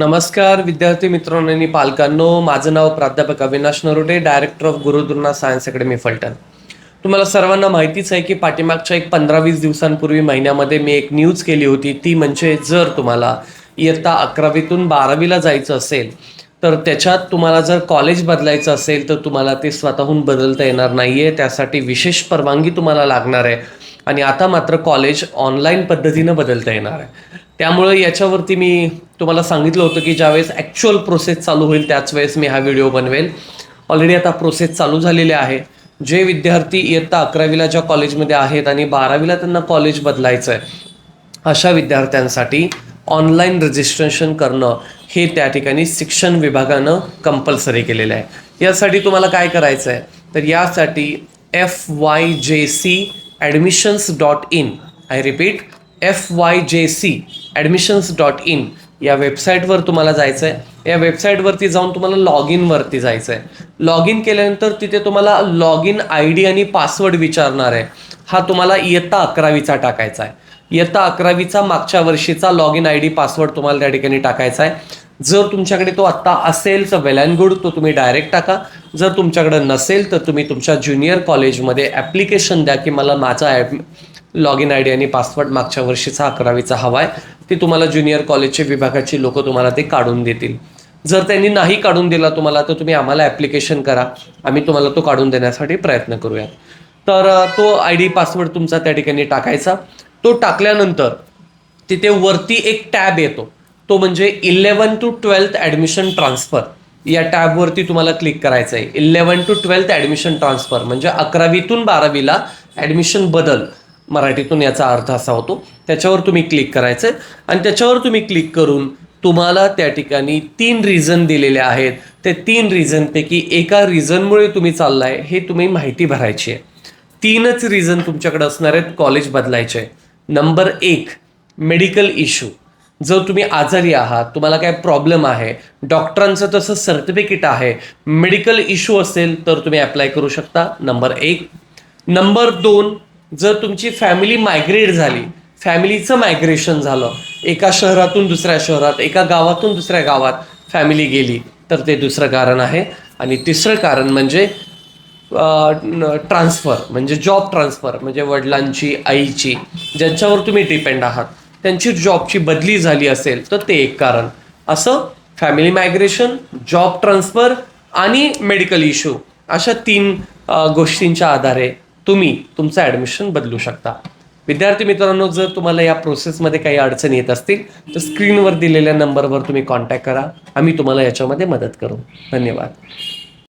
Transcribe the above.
नमस्कार विद्यार्थी मित्रांनो आणि पालकांनो, माझं नाव प्राध्यापक Avinash Narote, director of Gurudrona science academy Phaltan. तुम्हाला सर्वांना माहितीच आहे की पाठीमागच्या एक 15-20 दिवसांपूर्वी महिन्यामध्ये मी एक न्यूज केली होती. ती म्हणजे जर तुम्हाला इयत्ता 11वीतून 12वीला जायचं असेल तर त्याच्यात तुम्हाला जर कॉलेज बदलायचं असेल तर तुम्हाला ते स्वतःहून बदलता येणार नाही आहे. त्यासाठी विशेष परवानगी तुम्हाला लागणार आहे आणि आता मात्र कॉलेज ऑनलाईन पद्धतीनं बदलता येणार आहे. त्यामुळे याच्यावरती मी तुम्हाला सांगितलं होतं की ज्यावेळेस ॲक्च्युअल प्रोसेस चालू होईल त्याच वेळेस मी हा व्हिडिओ बनवेल. ऑलरेडी आता प्रोसेस चालू झालेली आहे. जे विद्यार्थी इयत्ता 11वीला ज्या कॉलेजमध्ये आहेत आणि 12वीला त्यांना कॉलेज बदलायचं आहे, अशा विद्यार्थ्यांसाठी ऑनलाईन रजिस्ट्रेशन करणं हे त्या ठिकाणी शिक्षण विभागानं कंपल्सरी केलेलं आहे. यासाठी तुम्हाला काय करायचं आहे, तर यासाठी fyjcadmissions.in, आय रिपीट fyjcadmissions.in या वेबसाईटवर तुम्हाला जायचं आहे. या वेबसाईटवरती जाऊन तुम्हाला लॉग इनवरती जायचं आहे. लॉग इन केल्यानंतर तिथे तुम्हाला लॉग इन ID आणि पासवर्ड विचारणार आहे. हा तुम्हाला इयत्ता 11वीचा टाकायचा आहे. इयत्ता 11वीचा मागच्या वर्षीचा लॉग इन ID पासवर्ड तुम्हाला त्या ठिकाणी टाकायचा आहे. जर तुमच्याकडे तो आत्ता असेल तर वेल अँड गुड, तो तुम्ही डायरेक्ट टाका. जर तुमच्याकडे नसेल तर तुम्ही तुमच्या ज्युनियर कॉलेजमध्ये ॲप्लिकेशन द्या की मला माझा लॉग इन ID आणि पासवर्ड मागच्या वर्षीचा 11वीचा हवा आहे. ते तुम्हाला ज्युनियर कॉलेजचे विभागाची लोक तुम्हाला ते काढून देतील. जर त्यांनी नाही काढून दिला तुम्हाला तर तुम्ही आम्हाला ॲप्लिकेशन करा, आम्ही तुम्हाला तो काढून देण्यासाठी प्रयत्न करूया. तर तो ID पासवर्ड तुमचा त्या ठिकाणी टाकायचा. तो टाकल्यानंतर तिथे वरती एक टॅब येतो, तो म्हणजे 11 to 12th ॲडमिशन ट्रान्सफर. या टॅबवरती तुम्हाला क्लिक करायचं आहे. 11 to 12th ॲडमिशन ट्रान्सफर म्हणजे 11वीतून 12वीला ॲडमिशन बदल, मराठीतून याचा अर्थ असा होतो. त्याच्यावर तुम्ही क्लिक करायचं आहे आणि त्याच्यावर तुम्ही क्लिक करून तुम्हाला त्या ठिकाणी 3 रिझन दिलेले आहेत. ते 3 रिझनपैकी एका रिझनमुळे तुम्ही चाललाय हे तुम्ही माहिती भरायची आहे. 3च रिझन तुमच्याकडे असणार आहेत कॉलेज बदलायचे. Number 1, medical issue. जर तुम्ही आजारी आहात, तुम्हाला काय प्रॉब्लेम आहे, डॉक्टरांचं तसं सर्टिफिकेट आहे, मेडिकल इश्यू असेल तर तुम्ही अप्लाय करू शकता. नंबर 1. नंबर 2, जर तुमची फॅमिली मायग्रेट झाली, फॅमिलीचं मायग्रेशन झालं, एका शहरातून दुसऱ्या शहरात, एका गावातून दुसऱ्या गावात फॅमिली गेली, तर ते दुसरं कारण आहे. आणि तिसरं कारण म्हणजे ट्रान्सफर, म्हणजे जॉब ट्रान्सफर, म्हणजे वडिलांची, आईची, ज्यांच्यावर तुम्ही डिपेंड आहात त्यांची जॉबची बदली झाली असेल तर ते एक कारण. असं फॅमिली मायग्रेशन, जॉब ट्रान्सफर आणि मेडिकल इश्यू, अशा 3 गोष्टींच्या आधारे तुम्ही तुमचं ॲडमिशन बदलू शकता. विद्यार्थी मित्रांनो, जर तुम्हाला या प्रोसेसमध्ये काही अडचणी येत असतील तर स्क्रीनवर दिलेल्या नंबरवर तुम्ही कॉन्टॅक्ट करा, आम्ही तुम्हाला याच्यामध्ये मदत करू. धन्यवाद.